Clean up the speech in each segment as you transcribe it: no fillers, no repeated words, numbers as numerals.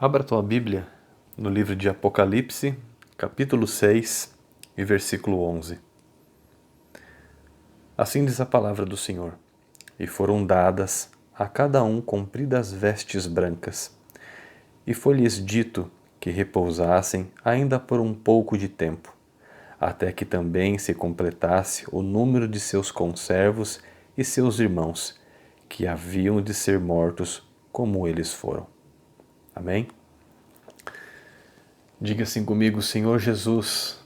Abra tua Bíblia no livro de Apocalipse, capítulo 6 e versículo 11. Assim diz a palavra do Senhor: E foram dadas a cada um compridas vestes brancas, e foi-lhes dito que repousassem ainda por um pouco de tempo, até que também se completasse o número de seus conservos e seus irmãos, que haviam de ser mortos como eles foram. Amém? Diga assim comigo: Senhor Jesus,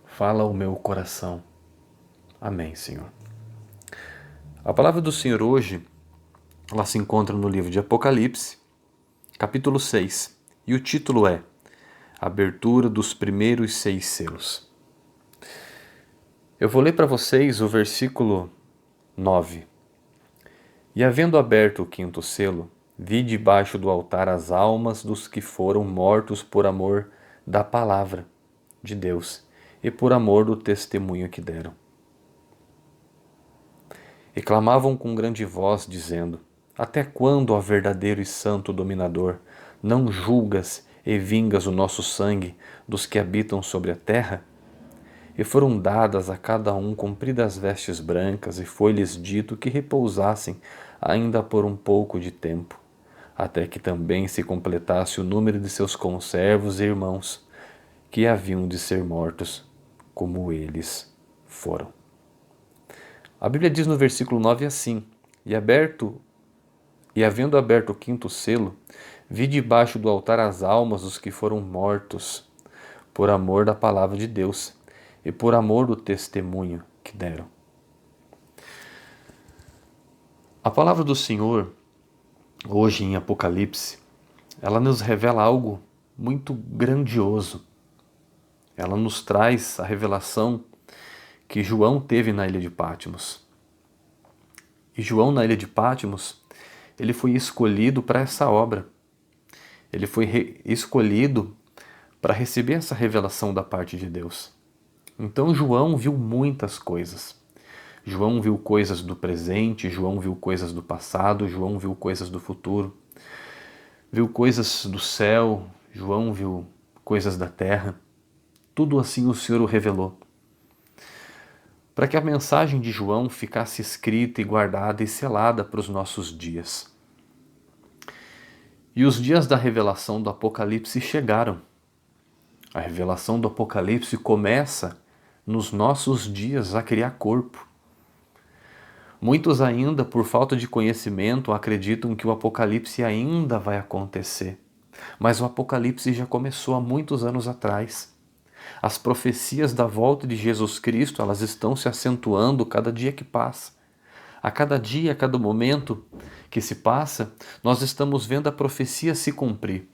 fala o meu coração. Amém, Senhor. A palavra do Senhor hoje, ela se encontra no livro de Apocalipse, capítulo 6, e o título é Abertura dos primeiros 6 selos. Eu vou ler para vocês o versículo 9. E havendo aberto o quinto selo, vi debaixo do altar as almas dos que foram mortos por amor da palavra de Deus e por amor do testemunho que deram. E clamavam com grande voz, dizendo: Até quando, ó verdadeiro e santo dominador, não julgas e vingas o nosso sangue dos que habitam sobre a terra? E foram dadas a cada um compridas vestes brancas, e foi-lhes dito que repousassem ainda por um pouco de tempo, até que também se completasse o número de seus conservos e irmãos, que haviam de ser mortos, como eles foram. A Bíblia diz no versículo 9 assim: E havendo aberto o quinto selo, vi debaixo do altar as almas dos que foram mortos por amor da palavra de Deus e por amor do testemunho que deram. A palavra do Senhor, hoje em Apocalipse, ela nos revela algo muito grandioso. Ela nos traz a revelação que João teve na ilha de Patmos. E João, na ilha de Patmos, ele foi escolhido para essa obra. Ele foi escolhido para receber essa revelação da parte de Deus. Então João viu muitas coisas. João viu coisas do presente, João viu coisas do passado, João viu coisas do futuro. Viu coisas do céu, João viu coisas da terra. Tudo assim o Senhor o revelou, para que a mensagem de João ficasse escrita e guardada e selada para os nossos dias. E os dias da revelação do Apocalipse chegaram. A revelação do Apocalipse começa nos nossos dias a criar corpo. Muitos ainda, por falta de conhecimento, acreditam que o Apocalipse ainda vai acontecer. Mas o Apocalipse já começou há muitos anos atrás. As profecias da volta de Jesus Cristo, elas estão se acentuando cada dia que passa. A cada dia, a cada momento que se passa, nós estamos vendo a profecia se cumprir.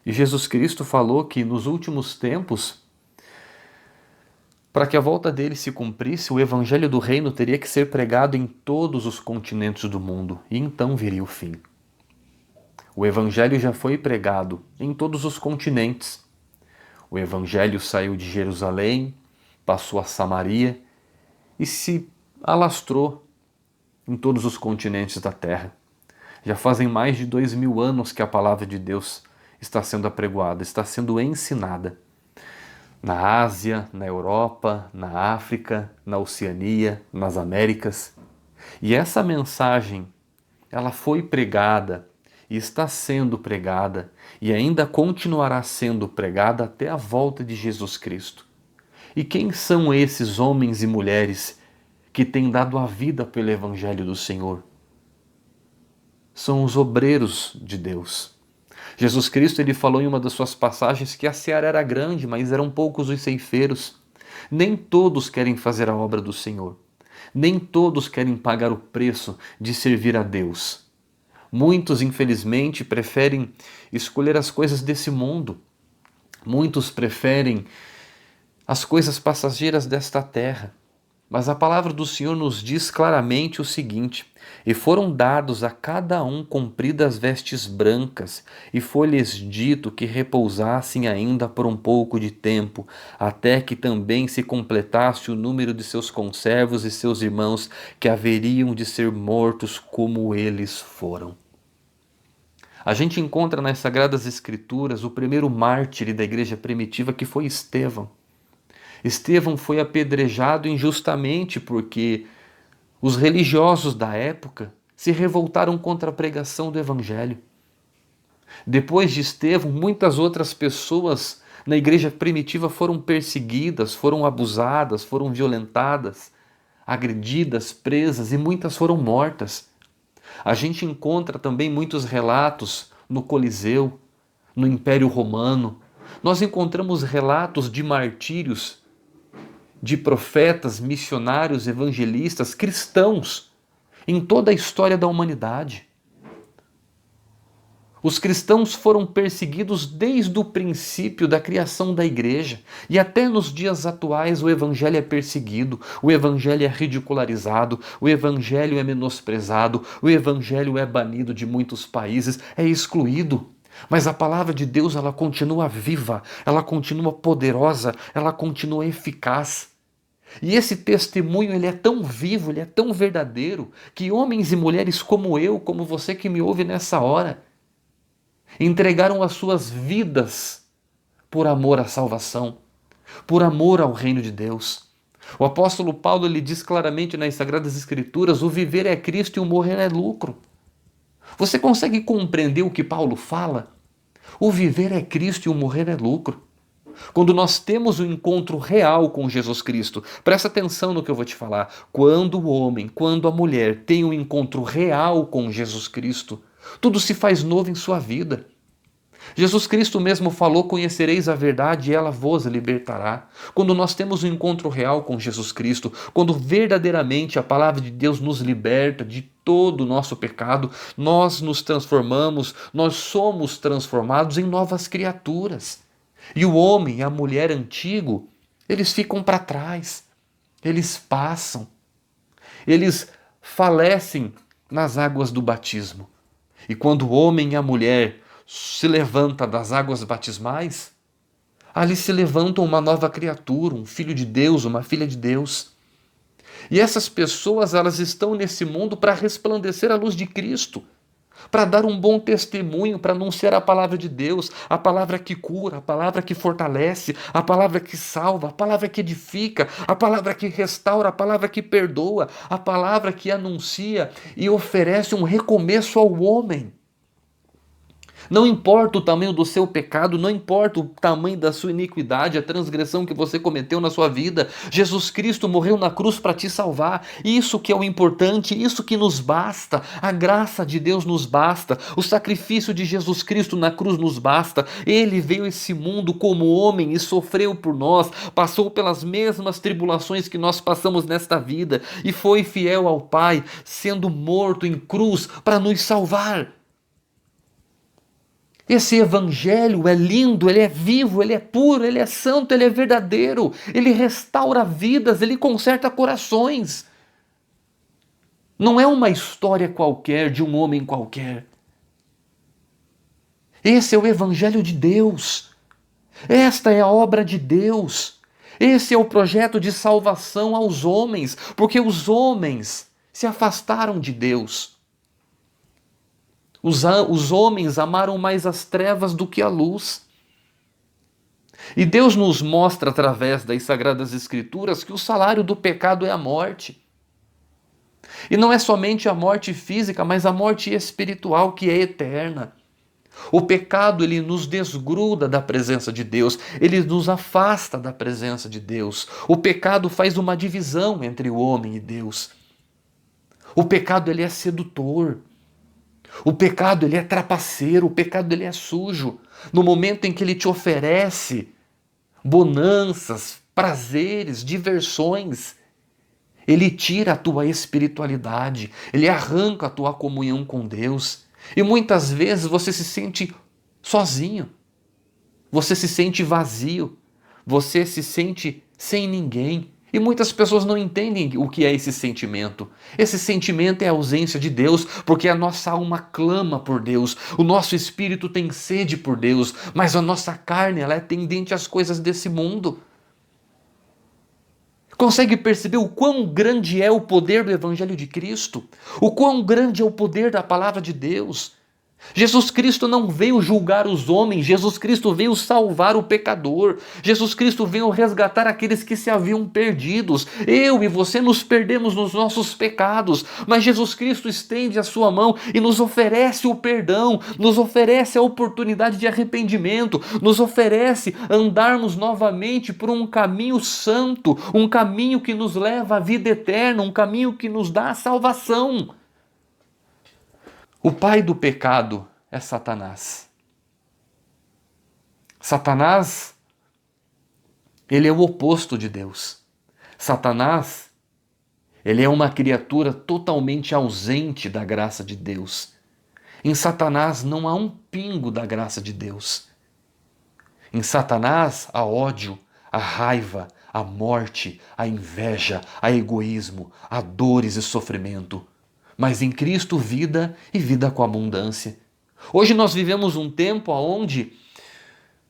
E Jesus Cristo falou que nos últimos tempos, para que a volta dele se cumprisse, o evangelho do reino teria que ser pregado em todos os continentes do mundo, e então viria o fim. O evangelho já foi pregado em todos os continentes. O evangelho saiu de Jerusalém, passou a Samaria e se alastrou em todos os continentes da terra. Já fazem mais de 2000 anos que a palavra de Deus está sendo apregoada, está sendo ensinada. Na Ásia, na Europa, na África, na Oceania, nas Américas. E essa mensagem, ela foi pregada e está sendo pregada e ainda continuará sendo pregada até a volta de Jesus Cristo. E quem são esses homens e mulheres que têm dado a vida pelo Evangelho do Senhor? São os obreiros de Deus. Jesus Cristo, ele falou em uma das suas passagens que a seara era grande, mas eram poucos os ceifeiros. Nem todos querem fazer a obra do Senhor. Nem todos querem pagar o preço de servir a Deus. Muitos, infelizmente, preferem escolher as coisas desse mundo. Muitos preferem as coisas passageiras desta terra. Mas a palavra do Senhor nos diz claramente o seguinte: E foram dados a cada um compridas vestes brancas, e foi-lhes dito que repousassem ainda por um pouco de tempo, até que também se completasse o número de seus conservos e seus irmãos, que haveriam de ser mortos como eles foram. A gente encontra nas Sagradas Escrituras o primeiro mártir da igreja primitiva, que foi Estevão. Estevão foi apedrejado injustamente porque os religiosos da época se revoltaram contra a pregação do Evangelho. Depois de Estevão, muitas outras pessoas na igreja primitiva foram perseguidas, foram abusadas, foram violentadas, agredidas, presas e muitas foram mortas. A gente encontra também muitos relatos no Coliseu, no Império Romano. Nós encontramos relatos de martírios de profetas, missionários, evangelistas, cristãos em toda a história da humanidade. Os cristãos foram perseguidos desde o princípio da criação da igreja e até nos dias atuais o evangelho é perseguido, o evangelho é ridicularizado, o evangelho é menosprezado, o evangelho é banido de muitos países, é excluído. Mas a palavra de Deus, ela continua viva, ela continua poderosa, ela continua eficaz. E esse testemunho, ele é tão vivo, ele é tão verdadeiro, que homens e mulheres como eu, como você que me ouve nessa hora, entregaram as suas vidas por amor à salvação, por amor ao reino de Deus. O apóstolo Paulo, ele diz claramente nas Sagradas Escrituras: o viver é Cristo e o morrer é lucro. Você consegue compreender o que Paulo fala? O viver é Cristo e o morrer é lucro. Quando nós temos um encontro real com Jesus Cristo, presta atenção no que eu vou te falar. Quando o homem, quando a mulher tem um encontro real com Jesus Cristo, tudo se faz novo em sua vida. Jesus Cristo mesmo falou: conhecereis a verdade e ela vos libertará. Quando nós temos um encontro real com Jesus Cristo, quando verdadeiramente a palavra de Deus nos liberta de todo o nosso pecado, nós nos transformamos, nós somos transformados em novas criaturas. E o homem e a mulher antigo, eles ficam para trás, eles passam, eles falecem nas águas do batismo. E quando o homem e a mulher se levanta das águas batismais, ali se levanta uma nova criatura, um filho de Deus, uma filha de Deus. E essas pessoas, elas estão nesse mundo para resplandecer a luz de Cristo, para dar um bom testemunho, para anunciar a palavra de Deus, a palavra que cura, a palavra que fortalece, a palavra que salva, a palavra que edifica, a palavra que restaura, a palavra que perdoa, a palavra que anuncia e oferece um recomeço ao homem. Não importa o tamanho do seu pecado, não importa o tamanho da sua iniquidade, a transgressão que você cometeu na sua vida, Jesus Cristo morreu na cruz para te salvar. Isso que é o importante, isso que nos basta. A graça de Deus nos basta, o sacrifício de Jesus Cristo na cruz nos basta. Ele veio a esse mundo como homem e sofreu por nós, passou pelas mesmas tribulações que nós passamos nesta vida e foi fiel ao Pai, sendo morto em cruz para nos salvar. Esse evangelho é lindo, ele é vivo, ele é puro, ele é santo, ele é verdadeiro, ele restaura vidas, ele conserta corações. Não é uma história qualquer de um homem qualquer. Esse é o evangelho de Deus. Esta é a obra de Deus. Esse é o projeto de salvação aos homens, porque os homens se afastaram de Deus. Os homens amaram mais as trevas do que a luz. E Deus nos mostra através das Sagradas Escrituras que o salário do pecado é a morte. E não é somente a morte física, mas a morte espiritual, que é eterna. O pecado, ele nos desgruda da presença de Deus, ele nos afasta da presença de Deus. O pecado faz uma divisão entre o homem e Deus. O pecado, ele é sedutor. O pecado, ele é trapaceiro, o pecado, ele é sujo. No momento em que ele te oferece bonanças, prazeres, diversões, ele tira a tua espiritualidade, ele arranca a tua comunhão com Deus. E muitas vezes você se sente sozinho, você se sente vazio, você se sente sem ninguém. E muitas pessoas não entendem o que é esse sentimento. Esse sentimento é a ausência de Deus, porque a nossa alma clama por Deus, o nosso espírito tem sede por Deus, mas a nossa carne, ela é tendente às coisas desse mundo. Consegue perceber o quão grande é o poder do Evangelho de Cristo? O quão grande é o poder da palavra de Deus? Jesus Cristo não veio julgar os homens, Jesus Cristo veio salvar o pecador. Jesus Cristo veio resgatar aqueles que se haviam perdidos. Eu e você nos perdemos nos nossos pecados, mas Jesus Cristo estende a sua mão e nos oferece o perdão, nos oferece a oportunidade de arrependimento, nos oferece andarmos novamente por um caminho santo, um caminho que nos leva à vida eterna, um caminho que nos dá a salvação. O pai do pecado é Satanás. Satanás, ele é o oposto de Deus. Satanás, ele é uma criatura totalmente ausente da graça de Deus. Em Satanás não há um pingo da graça de Deus. Em Satanás há ódio, há raiva, há morte, há inveja, há egoísmo, há dores e sofrimento. Mas em Cristo vida e vida com abundância. Hoje nós vivemos um tempo onde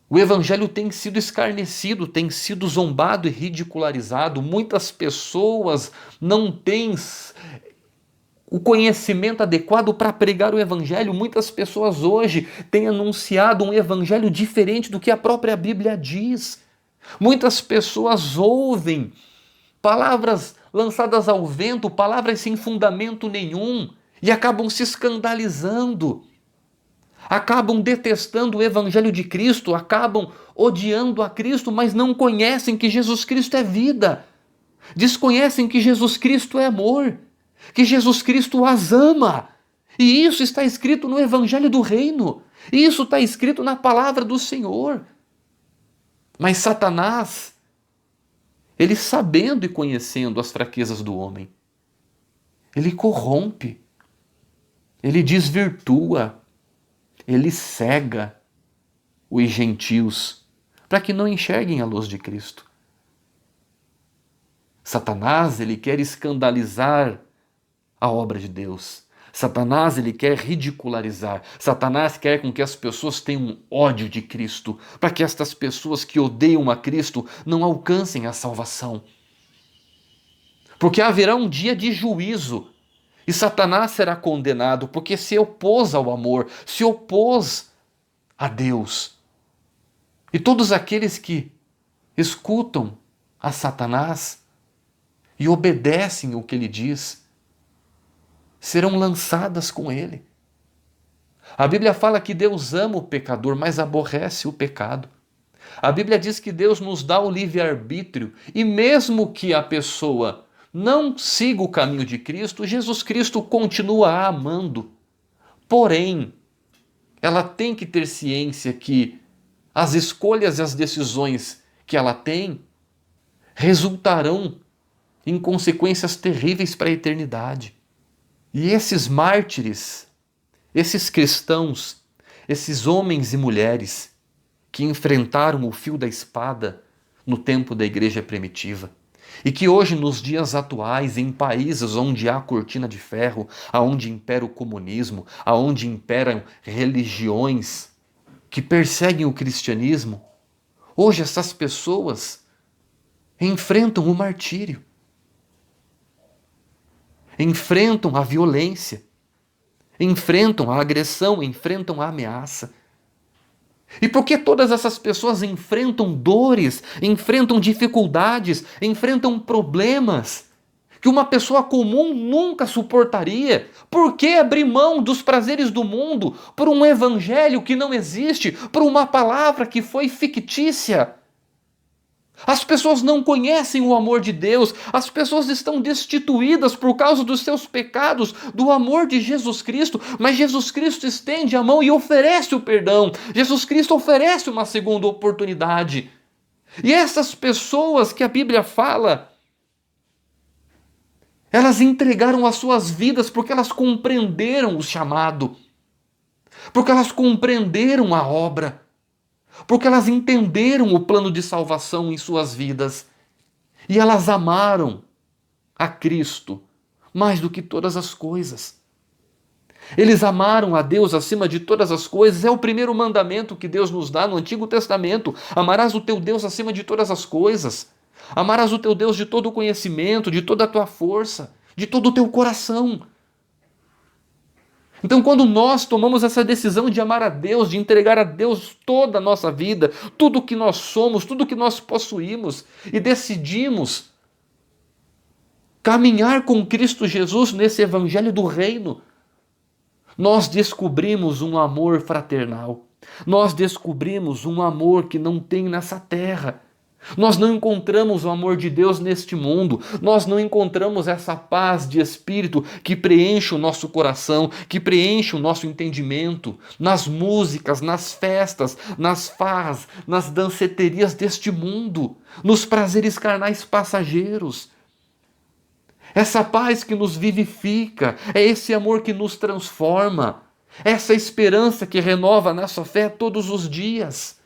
o Evangelho tem sido escarnecido, tem sido zombado e ridicularizado. Muitas pessoas não têm o conhecimento adequado para pregar o Evangelho. Muitas pessoas hoje têm anunciado um Evangelho diferente do que a própria Bíblia diz. Muitas pessoas ouvem palavras lançadas ao vento, palavras sem fundamento nenhum, e acabam se escandalizando, acabam detestando o Evangelho de Cristo, acabam odiando a Cristo, mas não conhecem que Jesus Cristo é vida, desconhecem que Jesus Cristo é amor, que Jesus Cristo as ama, e isso está escrito no Evangelho do Reino, isso está escrito na palavra do Senhor. Mas Satanás, ele sabendo e conhecendo as fraquezas do homem, ele corrompe, ele desvirtua, ele cega os gentios para que não enxerguem a luz de Cristo. Satanás, ele quer escandalizar a obra de Deus. Satanás, ele quer ridicularizar. Satanás quer com que as pessoas tenham ódio de Cristo, para que estas pessoas que odeiam a Cristo não alcancem a salvação. Porque haverá um dia de juízo e Satanás será condenado porque se opôs ao amor, se opôs a Deus. E todos aqueles que escutam a Satanás e obedecem o que ele diz, serão lançadas com ele. A Bíblia fala que Deus ama o pecador, mas aborrece o pecado. A Bíblia diz que Deus nos dá o livre-arbítrio e mesmo que a pessoa não siga o caminho de Cristo, Jesus Cristo continua a amando. Porém, ela tem que ter ciência que as escolhas e as decisões que ela tem resultarão em consequências terríveis para a eternidade. E esses mártires, esses cristãos, esses homens e mulheres que enfrentaram o fio da espada no tempo da igreja primitiva e que hoje nos dias atuais, em países onde há cortina de ferro, aonde impera o comunismo, aonde imperam religiões que perseguem o cristianismo, hoje essas pessoas enfrentam o martírio, enfrentam a violência, enfrentam a agressão, enfrentam a ameaça. E porque todas essas pessoas enfrentam dores, enfrentam dificuldades, enfrentam problemas que uma pessoa comum nunca suportaria, por que abrir mão dos prazeres do mundo por um evangelho que não existe, por uma palavra que foi fictícia? As pessoas não conhecem o amor de Deus, as pessoas estão destituídas por causa dos seus pecados, do amor de Jesus Cristo, mas Jesus Cristo estende a mão e oferece o perdão, Jesus Cristo oferece uma segunda oportunidade. E essas pessoas que a Bíblia fala, elas entregaram as suas vidas porque elas compreenderam o chamado, porque elas compreenderam a obra, porque elas entenderam o plano de salvação em suas vidas e elas amaram a Cristo mais do que todas as coisas. Eles amaram a Deus acima de todas as coisas. É o primeiro mandamento que Deus nos dá no Antigo Testamento. Amarás o teu Deus acima de todas as coisas. Amarás o teu Deus de todo o conhecimento, de toda a tua força, de todo o teu coração. Então, quando nós tomamos essa decisão de amar a Deus, de entregar a Deus toda a nossa vida, tudo o que nós somos, tudo o que nós possuímos, e decidimos caminhar com Cristo Jesus nesse evangelho do reino, nós descobrimos um amor fraternal. Nós descobrimos um amor que não tem nessa terra. Nós não encontramos o amor de Deus neste mundo. Nós não encontramos essa paz de espírito que preenche o nosso coração, que preenche o nosso entendimento, nas músicas, nas festas, nas farras, nas danceterias deste mundo, nos prazeres carnais passageiros. Essa paz que nos vivifica, é esse amor que nos transforma, essa esperança que renova a nossa fé todos os dias.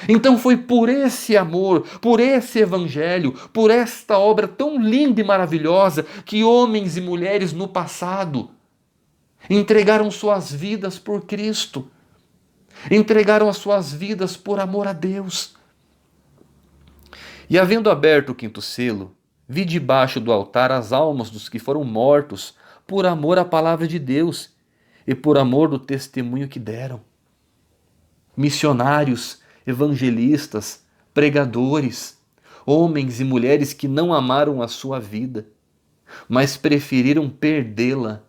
Então foi por esse amor, por esse evangelho, por esta obra tão linda e maravilhosa que homens e mulheres no passado entregaram suas vidas por Cristo, entregaram as suas vidas por amor a Deus. E havendo aberto o quinto selo, vi debaixo do altar as almas dos que foram mortos por amor à palavra de Deus e por amor do testemunho que deram. Missionários, evangelistas, pregadores, homens e mulheres que não amaram a sua vida, mas preferiram perdê-la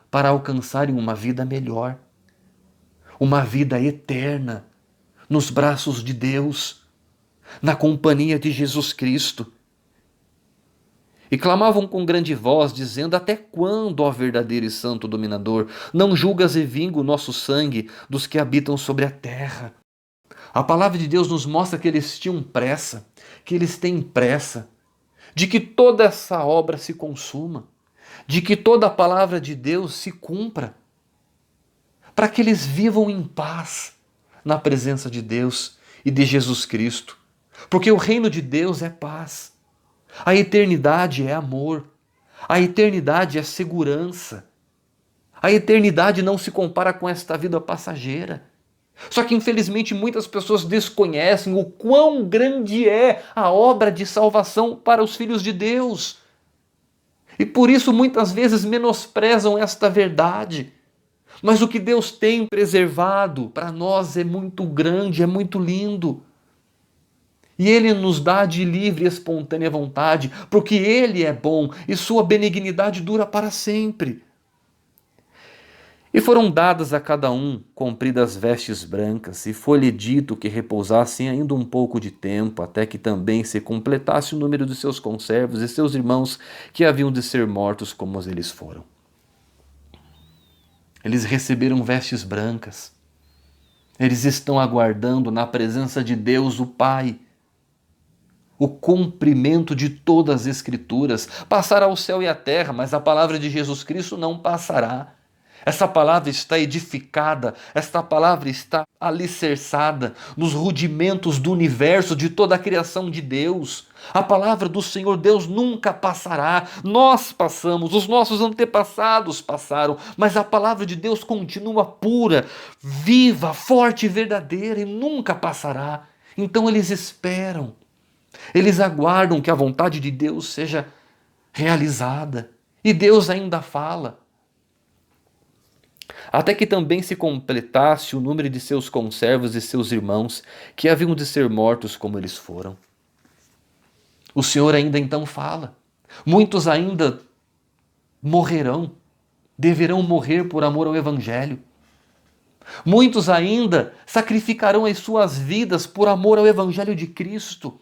para alcançarem uma vida melhor, uma vida eterna, nos braços de Deus, na companhia de Jesus Cristo. E clamavam com grande voz, dizendo: até quando, ó verdadeiro e santo dominador, não julgas e vinga o nosso sangue dos que habitam sobre a terra? A palavra de Deus nos mostra que eles tinham pressa, que eles têm pressa, de que toda essa obra se consuma, de que toda a palavra de Deus se cumpra, para que eles vivam em paz na presença de Deus e de Jesus Cristo, porque o reino de Deus é paz. A eternidade é amor. A eternidade é segurança. A eternidade não se compara com esta vida passageira. Só que infelizmente muitas pessoas desconhecem o quão grande é a obra de salvação para os filhos de Deus. E por isso muitas vezes menosprezam esta verdade. Mas o que Deus tem preservado para nós é muito grande, é muito lindo. E Ele nos dá de livre e espontânea vontade, porque Ele é bom e sua benignidade dura para sempre. E foram dadas a cada um compridas vestes brancas, e foi-lhe dito que repousassem ainda um pouco de tempo, até que também se completasse o número de seus conservos e seus irmãos que haviam de ser mortos como eles foram. Eles receberam vestes brancas. Eles estão aguardando na presença de Deus, o Pai, o cumprimento de todas as Escrituras. Passará o céu e a terra, mas a palavra de Jesus Cristo não passará. Essa palavra está edificada, esta palavra está alicerçada nos rudimentos do universo, de toda a criação de Deus. A palavra do Senhor Deus nunca passará. Nós passamos, os nossos antepassados passaram, mas a palavra de Deus continua pura, viva, forte e verdadeira e nunca passará. Então eles esperam, eles aguardam que a vontade de Deus seja realizada. E Deus ainda fala. Até que também se completasse o número de seus conservos e seus irmãos, que haviam de ser mortos como eles foram. O Senhor ainda então fala. Muitos ainda morrerão, deverão morrer por amor ao Evangelho. Muitos ainda sacrificarão as suas vidas por amor ao Evangelho de Cristo.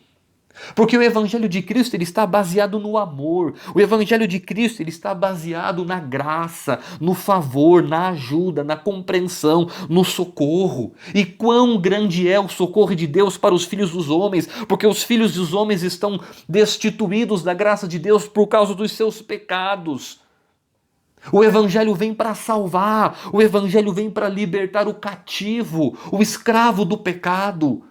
Porque o Evangelho de Cristo ele está baseado no amor. O Evangelho de Cristo ele está baseado na graça, no favor, na ajuda, na compreensão, no socorro. E quão grande é o socorro de Deus para os filhos dos homens, porque os filhos dos homens estão destituídos da graça de Deus por causa dos seus pecados. O Evangelho vem para salvar, o Evangelho vem para libertar o cativo, o escravo do pecado.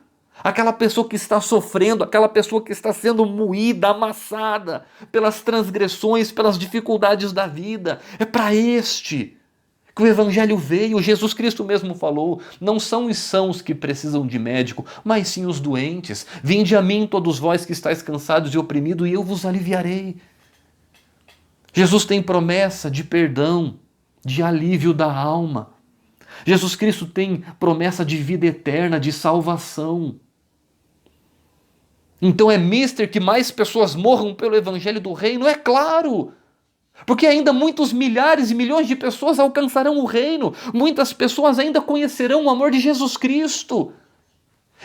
Aquela pessoa que está sofrendo, aquela pessoa que está sendo moída, amassada pelas transgressões, pelas dificuldades da vida. É para este que o Evangelho veio. Jesus Cristo mesmo falou: não são os sãos que precisam de médico, mas sim os doentes. Vinde a mim todos vós que estáis cansados e oprimidos, e eu vos aliviarei. Jesus tem promessa de perdão de alívio da alma. Jesus Cristo tem promessa de vida eterna, de salvação. Então é mister que mais pessoas morram pelo evangelho do reino? É claro! Porque ainda muitos milhares e milhões de pessoas alcançarão o reino. Muitas pessoas ainda conhecerão o amor de Jesus Cristo.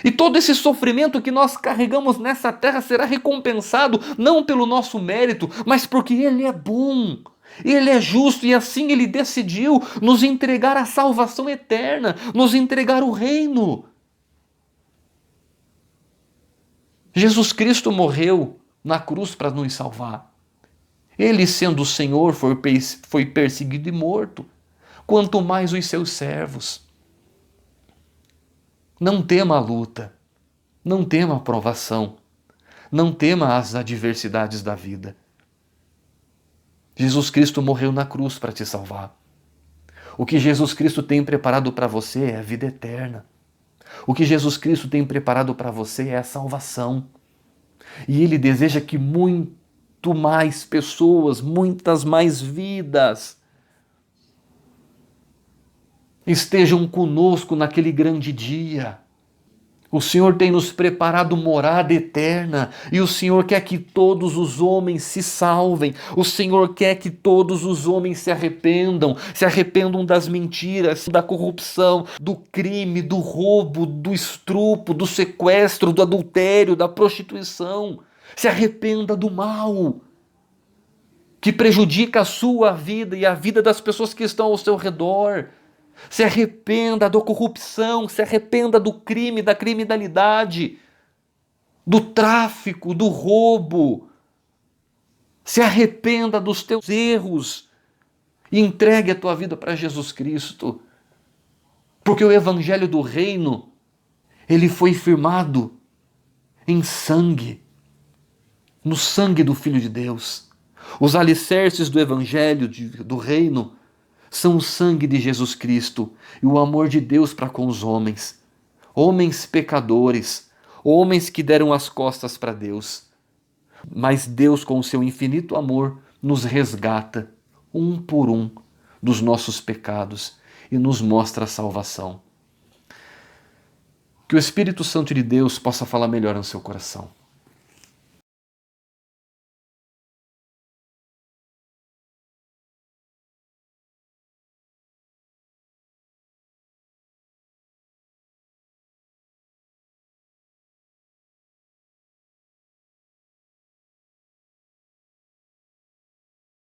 E todo esse sofrimento que nós carregamos nessa terra será recompensado, não pelo nosso mérito, mas porque Ele é bom, Ele é justo e assim Ele decidiu nos entregar a salvação eterna, nos entregar o reino. Jesus Cristo morreu na cruz para nos salvar. Ele, sendo o Senhor, foi perseguido e morto, quanto mais os seus servos. Não tema a luta, não tema a provação, não tema as adversidades da vida. Jesus Cristo morreu na cruz para te salvar. O que Jesus Cristo tem preparado para você é a vida eterna. O que Jesus Cristo tem preparado para você é a salvação. E Ele deseja que muito mais pessoas, muitas mais vidas estejam conosco naquele grande dia. O Senhor tem nos preparado morada eterna e o Senhor quer que todos os homens se salvem. O Senhor quer que todos os homens se arrependam das mentiras, da corrupção, do crime, do roubo, do estupro, do sequestro, do adultério, da prostituição. Se arrependa do mal que prejudica a sua vida e a vida das pessoas que estão ao seu redor. Se arrependa da corrupção, se arrependa do crime, da criminalidade, do tráfico, do roubo. Se arrependa dos teus erros e entregue a tua vida para Jesus Cristo. Porque o evangelho do reino, ele foi firmado em sangue, no sangue do Filho de Deus. Os alicerces do evangelho do reino são o sangue de Jesus Cristo e o amor de Deus para com os homens. Homens pecadores, homens que deram as costas para Deus. Mas Deus, com o seu infinito amor, nos resgata, um por um, dos nossos pecados e nos mostra a salvação. Que o Espírito Santo de Deus possa falar melhor no seu coração.